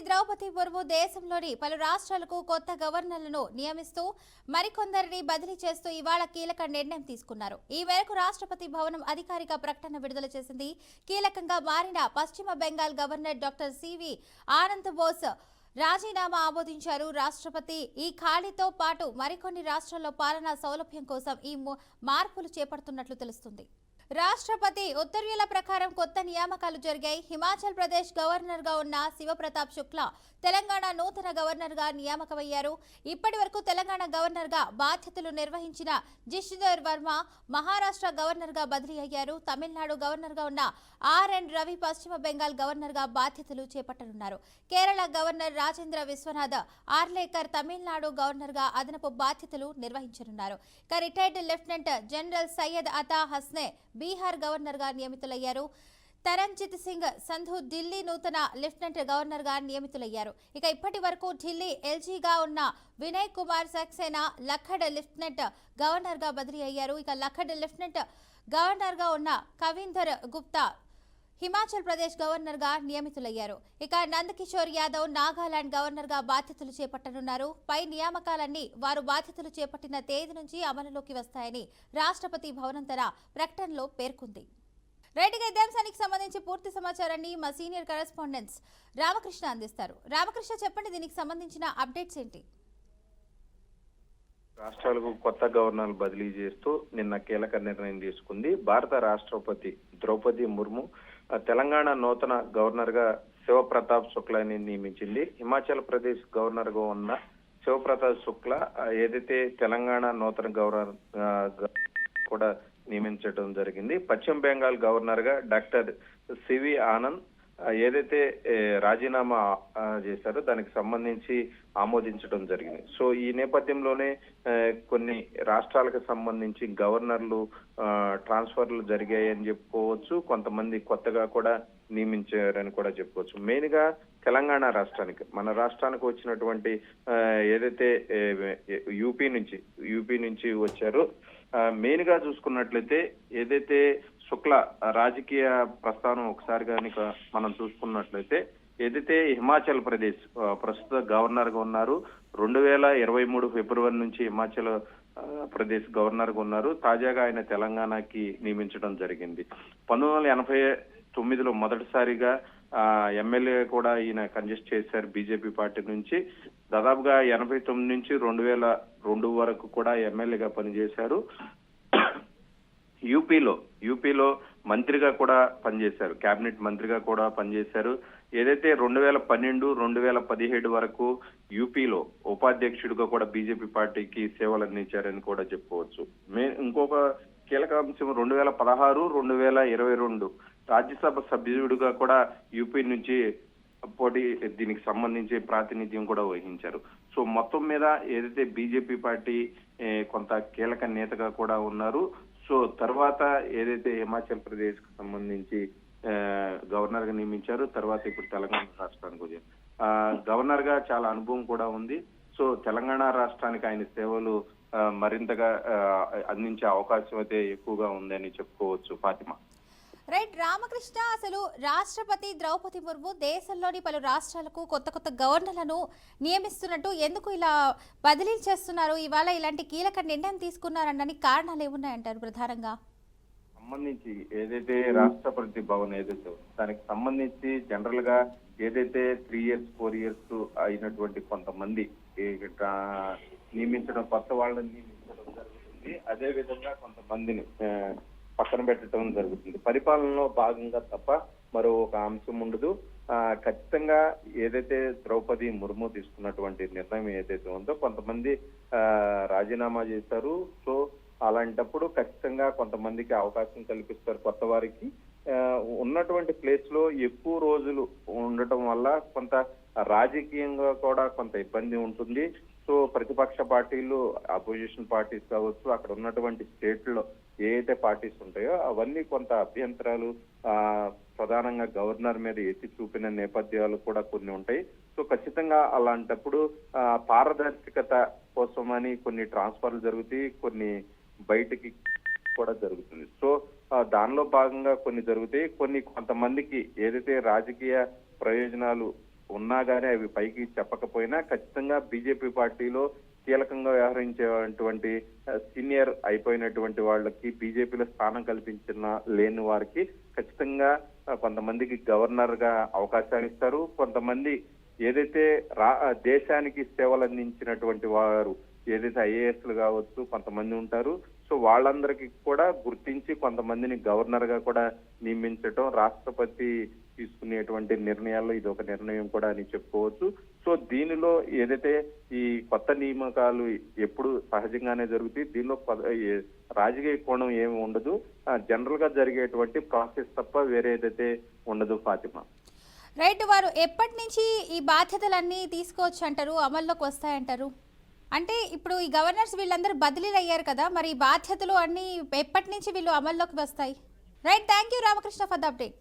ద్రౌపది ముర్ము దేశంలోని పలు రాష్ట్రాలకు కొత్త గవర్నర్లను నియమిస్తూ మరికొందరిని బదిలీ చేస్తూ ఇవాళ కీలక నిర్ణయం తీసుకున్నారు. ఈ మేరకు రాష్ట్రపతి భవనం అధికారిక ప్రకటన విడుదల చేసింది. కీలకంగా మారిన పశ్చిమ Bengal governor doctor CV Anand Bose రాజీనామా ఆమోదించారు. రాష్ట్రపతి ఈ ఖాళీతో పాటు మరికొన్ని రాష్ట్రాల్లో పాలనా సౌలభ్యం కోసం ఈ మార్పులు చేపడుతున్నట్లు తెలుస్తుంది. రాష్ట్రపతి ఉత్తర్వుల ప్రకారం కొత్త నియామకాలు జరిగాయి. హిమాచల్ ప్రదేశ్ గవర్నర్ గా ఉన్న శివప్రతాప్ శుక్లా తెలంగాణ నూతన గవర్నర్ గా నియామకమయ్యారు. ఇప్పటి వరకు తెలంగాణ గవర్నర్ గా బాధ్యతలు నిర్వహించిన జిష్ణుదేవ్ వర్మ మహారాష్ట్ర గవర్నర్ గా బదిలీ అయ్యారు. తమిళనాడు గవర్నర్ గా ఉన్న ఆర్ఎన్ రవి పశ్చిమ బెంగాల్ గవర్నర్ గా బాధ్యతలు చేపట్టనున్నారు. కేరళ గవర్నర్ రాజేంద్ర విశ్వనాథ్ ఆర్లేకర్ తమిళనాడు గవర్నర్ గా అదనపు బాధ్యతలు నిర్వహించనున్నారు. రిటైర్డ్ లెఫ్టినెంట్ జనరల్ సయ్యద్ అతా హస్నే బీహార్ గవర్నర్ గా నియమితులయ్యారు. తరంజిత్ సింగ్ సంధు ఢిల్లీ నూతన లెఫ్టినెంట్ గవర్నర్ గా నియమితులయ్యారు. ఇప్పటి వరకు ఢిల్లీ ఎల్జీగా ఉన్న వినయ్ కుమార్ సక్సేనా లఖడ్ లెఫ్టినెంట్ గవర్నర్ గా బదిలీ అయ్యారు. లఖడ్ లెఫ్టినెంట్ గవర్నర్ గా ఉన్న కవీందర్ గుప్తా హిమాచల్ ప్రదేశ్ గవర్నర్ గా నియమితులయ్యారు. నందకిషోర్ యాదవ్ నాగాలాండ్ గవర్నర్ గా బాధ్యతలు చేపట్టనున్నారు. పై నియామకాలన్నీ వారు బాధ్యతలు చేపట్టిన తేదీ నుంచి అమలులోకి వస్తాయని రాష్ట్రపతి భవనం తన ప్రకటనలో పేర్కొంది. రైట్గా ఇదే అంశానికి సంబంధించి పూర్తి సమాచారాన్ని మా సీనియర్ కరెస్పాండెంట్స్ రామకృష్ణ అందిస్తారు. రామకృష్ణ, చెప్పండి, దీనికి సంబంధించిన అప్డేట్స్ ఏంటి? రాష్ట్రాలకు కొత్త గవర్నర్ బదిలీ చేస్తూ నిన్న కీలక నిర్ణయం తీసుకుంది భారత రాష్ట్రపతి ద్రౌపది ముర్ము. తెలంగాణ నూతన గవర్నర్ గా శివప్రతాప్ శుక్లాని నియమించింది. హిమాచల్ ప్రదేశ్ గవర్నర్ గా ఉన్న శివప్రతాప్ శుక్లా ఏదైతే తెలంగాణ నూతన గవర్నర్ కూడా నియమించడం జరిగింది. పశ్చిమ బెంగాల్ గవర్నర్ గా డాక్టర్ సివి ఆనంద్ ఏదైతే రాజీనామా చేశారో దానికి సంబంధించి ఆమోదించడం జరిగింది. సో ఈ నేపథ్యంలోనే కొన్ని రాష్ట్రాలకు సంబంధించి గవర్నర్లు ట్రాన్స్ఫర్లు జరిగాయని చెప్పుకోవచ్చు. కొంతమంది కొత్తగా కూడా నియమించారని కూడా చెప్పుకోవచ్చు. మెయిన్ గా తెలంగాణ రాష్ట్రానికి, మన రాష్ట్రానికి వచ్చినటువంటి ఏదైతే యూపీ నుంచి వచ్చారో మెయిన్ గా చూసుకున్నట్లయితే ఏదైతే శుక్ల రాజకీయ ప్రస్థానం ఒకసారి కనుక మనం చూసుకున్నట్లయితే ఏదైతే హిమాచల్ ప్రదేశ్ ప్రస్తుత గవర్నర్ గా ఉన్నారు. 2023 ఫిబ్రవరి నుంచి హిమాచల్ ప్రదేశ్ గవర్నర్ గా ఉన్నారు. తాజాగా ఆయన తెలంగాణకి నియమించడం జరిగింది. 1989లో మొదటిసారిగా ఎమ్మెల్యే కూడా ఈయన కంటెస్ట్ చేశారు బీజేపీ పార్టీ నుంచి. దాదాపుగా 89 నుంచి 2002 వరకు కూడా ఎమ్మెల్యేగా పనిచేశారు. యూపీలో మంత్రిగా కూడా పనిచేశారు, కేబినెట్ మంత్రిగా కూడా పనిచేశారు. ఏదైతే 2012, 2017 వరకు యూపీలో ఉపాధ్యక్షుడిగా కూడా బీజేపీ పార్టీకి సేవలు అందించారని కూడా చెప్పుకోవచ్చు. ఇంకొక కీలక అంశం 2016, 2022 రాజ్యసభ సభ్యుడిగా కూడా యూపీ నుంచి దీనికి సంబంధించి ప్రాతినిధ్యం కూడా వహించారు. సో మొత్తం మీద ఏదైతే బీజేపీ పార్టీ కొంత కీలక నేతగా కూడా ఉన్నారు. సో తర్వాత ఏదైతే హిమాచల్ ప్రదేశ్ కు సంబంధించి గవర్నర్ గా నియమించారు, తర్వాత ఇప్పుడు తెలంగాణ రాష్ట్రానికి వచ్చారు. గవర్నర్ గా చాలా అనుభవం కూడా ఉంది. సో తెలంగాణ రాష్ట్రానికి ఆయన సేవలు మరింతగా అందించే అవకాశం అయితే ఎక్కువగా ఉందని చెప్పుకోవచ్చు. ఫాతిమా. రైట్ రామకృష్ణ, అసలు రాష్ట్రపతి ద్రౌపది ముర్ము దేశంలోని పలు రాష్ట్రాలకు కొత్త గవర్నర్లను నియమిస్తున్నట్టు ఎందుకు ఇలా బదిలీలు చేస్తున్నారు? ఇవాళ ఇలాంటి కీలక నిర్ణయం తీసుకున్నారనడానికి కారణాలు ఏమున్నాయంటారు? ప్రధానంగా సంబంధించి ఏదైతే రాష్ట్రపతి భవన్ ఏదైతే దానికి సంబంధించి జనరల్ గా ఏదైతే 3 years 4 years అయినటువంటి కొంతమంది నియమించడం, కొత్త వాళ్ళని నియమించడం జరుగుతుంది. అదే విధంగా కొంతమందిని పక్కన పెట్టడం జరుగుతుంది. పరిపాలనలో భాగంగా తప్ప మరో ఒక అంశం ఉండదు. ఖచ్చితంగా ఏదైతే ద్రౌపది ముర్ము తీసుకున్నటువంటి నిర్ణయం ఏదైతే ఉందో కొంతమంది రాజీనామా చేశారు. సో అలాంటప్పుడు ఖచ్చితంగా కొంతమందికి అవకాశం కల్పిస్తారు. కొత్త వారికి ఉన్నటువంటి ప్లేస్ లో ఎక్కువ రోజులు ఉండటం వల్ల కొంత రాజకీయంగా కూడా కొంత ఇబ్బంది ఉంటుంది. సో ప్రతిపక్ష పార్టీలు, అపోజిషన్ పార్టీస్ కావచ్చు, అక్కడ ఉన్నటువంటి స్టేట్ లో ఏ అయితే పార్టీస్ ఉంటాయో అవన్నీ కొంత అభ్యంతరాలు ప్రధానంగా గవర్నర్ మీద ఎత్తి చూపిన నేపథ్యాలు కూడా కొన్ని ఉంటాయి. సో ఖచ్చితంగా అలాంటప్పుడు పారదర్శకత కోసమని కొన్ని ట్రాన్స్ఫర్లు జరుగుతాయి, కొన్ని బయటికి కూడా జరుగుతుంది. సో దానిలో భాగంగా కొన్ని జరుగుతాయి. కొంతమందికి ఏదైతే రాజకీయ ప్రయోజనాలు ఉన్నా కానీ అవి పైకి చెప్పకపోయినా ఖచ్చితంగా బీజేపీ పార్టీలో కీలకంగా వ్యవహరించేటువంటి సీనియర్ అయిపోయినటువంటి వాళ్ళకి బీజేపీలో స్థానం కల్పించిన లేని వారికి ఖచ్చితంగా కొంతమందికి గవర్నర్ గా అవకాశాలు ఇస్తారు. కొంతమంది ఏదైతే దేశానికి సేవలు అందించినటువంటి వారు ఏదైతే ఐఏఎస్లు కావచ్చు కొంతమంది ఉంటారు. సో వాళ్ళందరికీ కూడా గుర్తించి కొంతమందిని గవర్నర్ గా కూడా నియమించడం రాష్ట్రపతి తీసుకునేటువంటి నిర్ణయాల్లో ఇది ఒక నిర్ణయం కూడా అని చెప్పుకోవచ్చు. సో దీనిలో ఏదైతే ఈ కొత్త నియామకాలు ఎప్పుడు సహజంగానే జరుగుతాయి, దీనిలో రాజకీయ కోణం ఏమి ఉండదు. జనరల్ గా జరిగేటువంటి ప్రాసెస్ తప్ప వేరే ఏదైతే ఉండదు ఫాతిమా. రైట్, వారు ఎప్పటి నుంచి ఈ బాధ్యతలన్నీ తీసుకోవచ్చు అంటారు, అమల్లోకి వస్తాయంటారు? అంటే ఇప్పుడు ఈ గవర్నర్స్ వీళ్ళందరూ బదిలీలు అయ్యారు కదా, మరి ఈ బాధ్యతలు అన్నీ ఎప్పటి నుంచి వీళ్ళు అమల్లోకి వస్తాయి? Right, thank you Ramakrishna for the update.